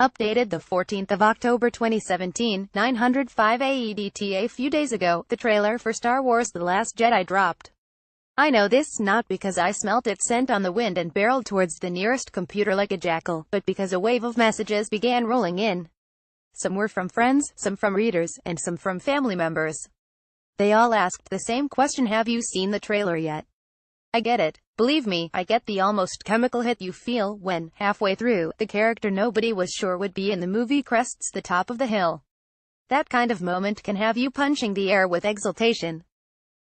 Updated the 14th of October 2017, 905 AEDT A few days ago, the trailer for Star Wars The Last Jedi dropped. I know this, not because I smelt its scent on the wind and barreled towards the nearest computer like a jackal, but because a wave of messages began rolling in. Some were from friends, some from readers, and some from family members. They all asked the same question: have you seen the trailer yet? I get it. Believe me, I get the almost chemical hit you feel when, halfway through, the character nobody was sure would be in the movie crests the top of the hill. That kind of moment can have you punching the air with exultation.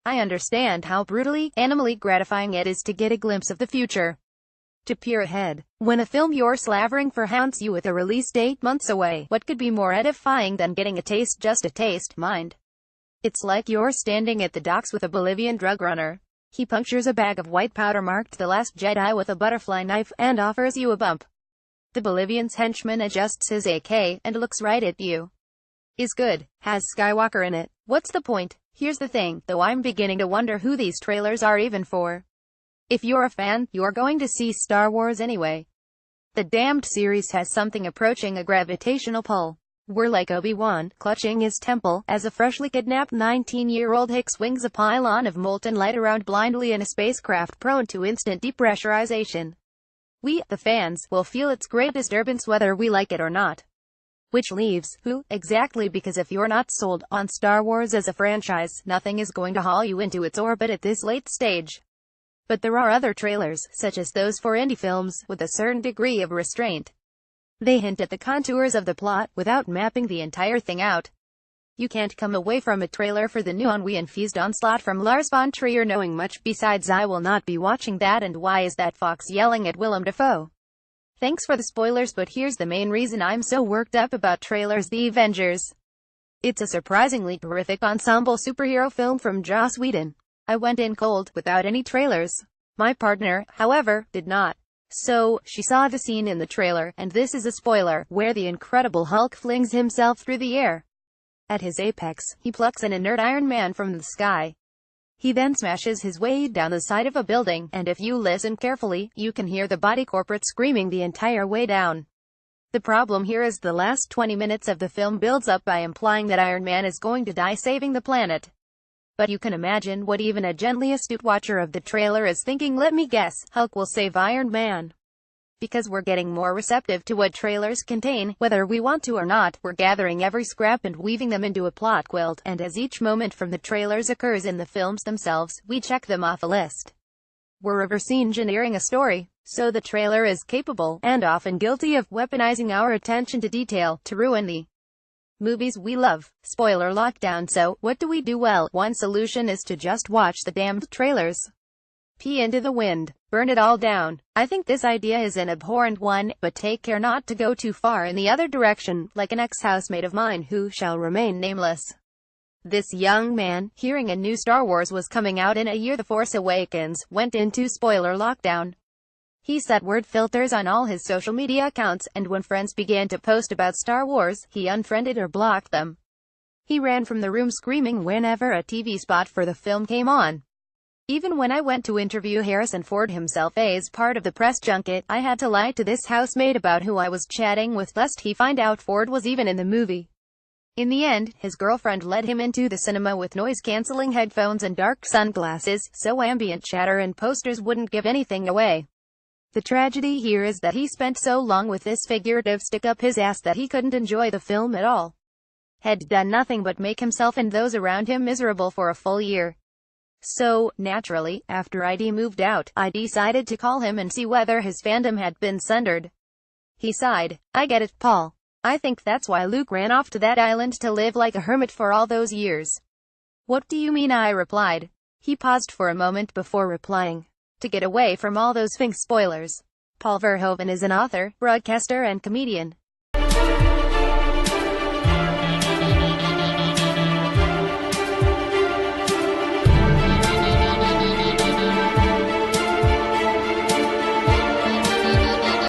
I understand how brutally, animally gratifying it is to get a glimpse of the future. To peer ahead. When a film you're slavering for haunts you with a release date months away, what could be more edifying than getting a taste, just a taste, mind? It's like you're standing at the docks with a Bolivian drug runner. He punctures a bag of white powder marked The Last Jedi with a butterfly knife, and offers you a bump. The Bolivian's henchman adjusts his AK, and looks right at you. Is good. Has Skywalker in it. What's the point? Here's the thing, though, I'm beginning to wonder who these trailers are even for. If you're a fan, you're going to see Star Wars anyway. The damned series has something approaching a gravitational pull. We're like Obi-Wan, clutching his temple, as a freshly kidnapped 19-year-old hick swings a pylon of molten light around blindly in a spacecraft prone to instant depressurization. We, the fans, will feel its great disturbance whether we like it or not. Which leaves, who, exactly? Because if you're not sold on Star Wars as a franchise, nothing is going to haul you into its orbit at this late stage. But there are other trailers, such as those for indie films, with a certain degree of restraint. They hint at the contours of the plot, without mapping the entire thing out. You can't come away from a trailer for the new ennui-infused onslaught from Lars von Trier knowing much besides "I will not be watching that" and "Why is that fox yelling at Willem Dafoe?" Thanks for the spoilers, but here's the main reason I'm so worked up about trailers: The Avengers. It's a surprisingly terrific ensemble superhero film from Joss Whedon. I went in cold, without any trailers. My partner, however, did not. So, she saw the scene in the trailer, and this is a spoiler, where the Incredible Hulk flings himself through the air. At his apex, he plucks an inert Iron Man from the sky. He then smashes his way down the side of a building, and if you listen carefully, you can hear the body corporate screaming the entire way down. The problem here is the last 20 minutes of the film builds up by implying that Iron Man is going to die saving the planet. But you can imagine what even a gently astute watcher of the trailer is thinking. Let me guess, Hulk will save Iron Man. Because we're getting more receptive to what trailers contain, whether we want to or not. We're gathering every scrap and weaving them into a plot quilt, and as each moment from the trailers occurs in the films themselves, we check them off a list. We're reverse engineering a story, so the trailer is capable, and often guilty, of weaponizing our attention to detail, to ruin the movies we love. Spoiler lockdown. So, what do we do? Well, one solution is to just watch the damned trailers. Pee into the wind. Burn it all down. I think this idea is an abhorrent one, but take care not to go too far in the other direction, like an ex-housemate of mine who shall remain nameless. This young man, hearing a new Star Wars was coming out in a year, The Force Awakens, went into spoiler lockdown. He set word filters on all his social media accounts, and when friends began to post about Star Wars, he unfriended or blocked them. He ran from the room screaming whenever a TV spot for the film came on. Even when I went to interview Harrison Ford himself as part of the press junket, I had to lie to this housemate about who I was chatting with, lest he find out Ford was even in the movie. In the end, his girlfriend led him into the cinema with noise-canceling headphones and dark sunglasses, so ambient chatter and posters wouldn't give anything away. The tragedy here is that he spent so long with this figurative stick up his ass that he couldn't enjoy the film at all. Had done nothing but make himself and those around him miserable for a full year. So, naturally, after ID moved out, I decided to call him and see whether his fandom had been sundered. He sighed. I get it, Paul. I think that's why Luke ran off to that island to live like a hermit for all those years. What do you mean? I replied. He paused for a moment before replying. To get away from all those Fink spoilers. Paul Verhoeven is an author, broadcaster and comedian.